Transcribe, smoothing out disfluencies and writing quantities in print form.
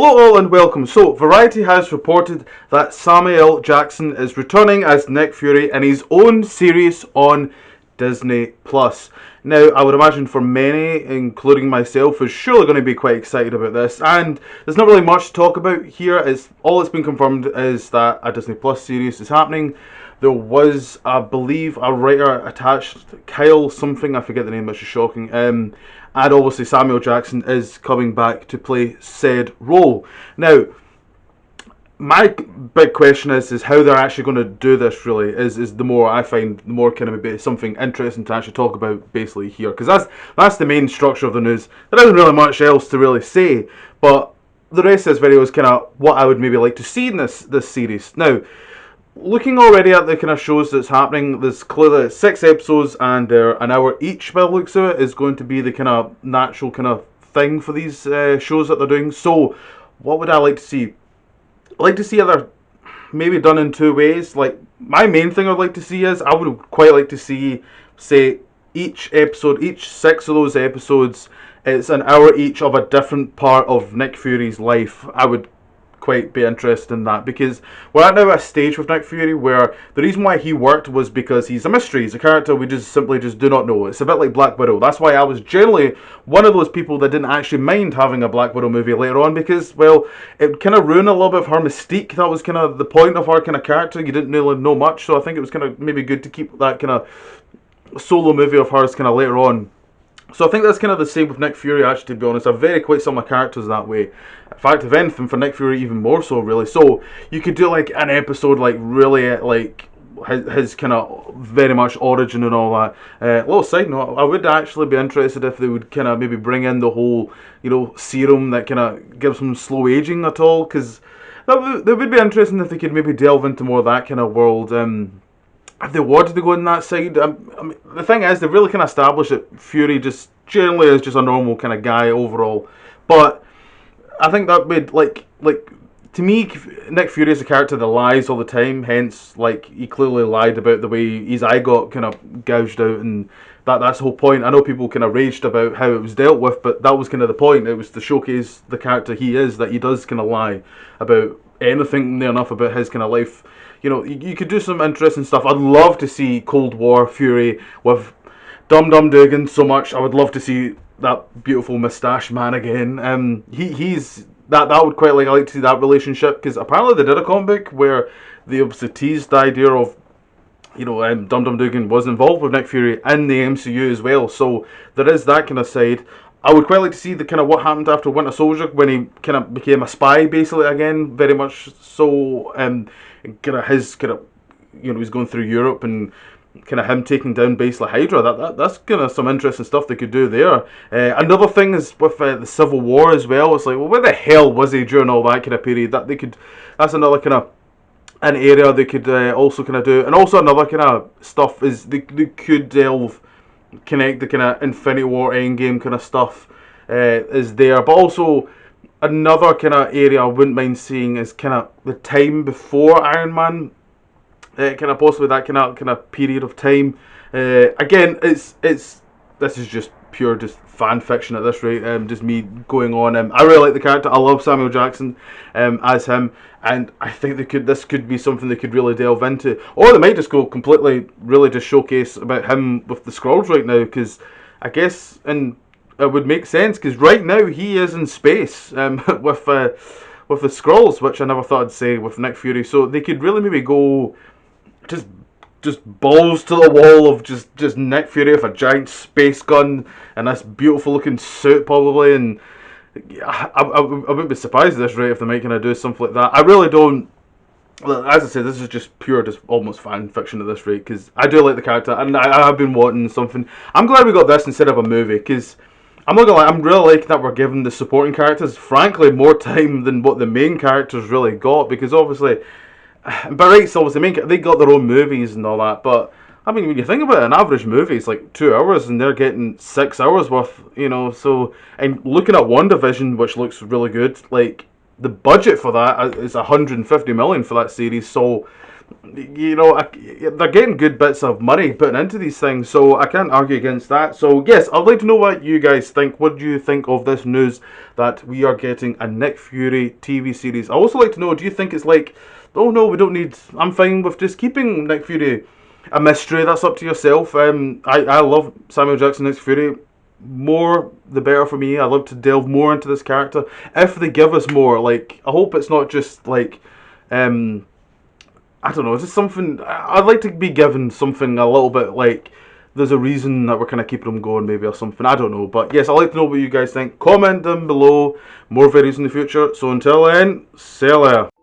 Hello all and welcome. So, Variety has reported that Samuel L. Jackson is returning as Nick Fury in his own series on Disney Plus. Now, I would imagine for many, including myself, is surely going to be quite excited about this. And there's not really much to talk about here. All that's been confirmed is that a Disney Plus series is happening. There was, I believe, a writer attached, Kyle something, I forget the name, which is shocking. And obviously Samuel Jackson is coming back to play said role. Now, my big question is how they're actually going to do this. Really, is the more I find, the more kind of maybe something interesting to actually talk about basically here, because that's the main structure of the news. There isn't really much else to really say, but the rest of this video is kind of what I would maybe like to see in this series. Now, looking already at the kind of shows that's happening, there's clearly 6 episodes and they're an hour each by the looks of it, is going to be the kind of natural kind of thing for these shows that they're doing. So, what would I like to see? I'd like to see either maybe done in 2 ways. Like, my main thing I'd like to see is, I would quite like to see, say, each 6 of those episodes, it's an hour each of a different part of Nick Fury's life. I would quite be interested in that, because we're at now a stage with Nick Fury where the reason why he worked was because he's a mystery, he's a character we simply do not know. It's a bit like Black Widow. That's why I was generally one of those people that didn't actually mind having a Black Widow movie later on, because, well, it kind of ruined a little bit of her mystique. That was kind of the point of her kind of character. You didn't really know much, so I think it was kind of maybe good to keep that kind of solo movie of hers kind of later on. So I think that's kind of the same with Nick Fury, actually, to be honest. They're very quite similar characters that way. In fact, if anything, for Nick Fury, even more so, really. So you could do like an episode, like really, like his kind of very much origin and all that. Little side note, I would actually be interested if they would kind of maybe bring in the whole, serum that kind of gives him slow aging at all, because that would be interesting if they could maybe delve into more of that kind of world. If they wanted to go in that side, I mean, the thing is, they've really kind of established that Fury just generally is just a normal kind of guy overall. But I think that would, like to me, Nick Fury is a character that lies all the time. Hence, like, he clearly lied about the way his eye got kind of gouged out, and that's the whole point. I know people kind of raged about how it was dealt with, but that was kind of the point. It was to showcase the character he is, that he does kind of lie about anything near enough about his kind of life. You could do some interesting stuff. I'd love to see Cold War Fury with Dum Dum Dugan so much. I would love to see that beautiful moustache man again. He's that would quite like. I like to see that relationship, because apparently they did a comic where they obviously teased the idea of Dum Dum Dugan was involved with Nick Fury in the MCU as well. So there is that kind of side. I would quite like to see the kind of what happened after Winter Soldier, when he kind of became a spy basically again, very much so. Kind of his kind of he's going through Europe and kind of him taking down basically Hydra. That's kind of some interesting stuff they could do there. Another thing is with the Civil War as well. It's like, well, where the hell was he during all that kind of period? That's another kind of an area they could also kind of do. And also another kind of stuff is they could connect the kind of Infinity War Endgame kind of stuff is there, but also another kind of area I wouldn't mind seeing is kind of the time before Iron Man, kind of possibly that kind of period of time. Again, this is just pure just fan fiction at this rate. Just me going on. I really like the character. I love Samuel Jackson as him, and I think this could be something they could really delve into, or they might just go completely, really just showcase about him with the Skrulls right now, because I guess it would make sense, because right now he is in space with the Skrulls, which I never thought I'd say with Nick Fury. So they could really maybe go just balls to the wall of just Nick Fury with a giant space gun and this beautiful looking suit probably, and I wouldn't be surprised at this rate if they might kind of do something like that. I really don't. As I said, this is just pure, just almost fan fiction at this rate, because I do like the character and I have been wanting something. I'm glad we got this instead of a movie, because I'm not gonna lie, I'm really liking that we're giving the supporting characters, frankly, more time than what the main characters really got, because obviously, by rights, obviously, they got their own movies and all that, but, I mean, when you think about it, an average movie is like 2 hours, and they're getting 6 hours worth, so, and looking at WandaVision, which looks really good, like, the budget for that is 150 million for that series, so you know, they're getting good bits of money putting into these things, so I can't argue against that. So yes, I'd like to know what you guys think. What do you think of this news that we are getting a Nick Fury TV series? I also like to know, do you think it's like, oh no, we don't need, I'm fine with just keeping Nick Fury a mystery. That's up to yourself. I love Samuel Jackson Nick Fury. More the better for me. I love to delve more into this character. If they give us more, like, I hope it's not just like I don't know, just something. I'd like to be given something a little bit like there's a reason that we're kind of keeping them going, maybe, or something. I don't know. But yes, I'd like to know what you guys think. Comment down below. More videos in the future. So until then, see you later.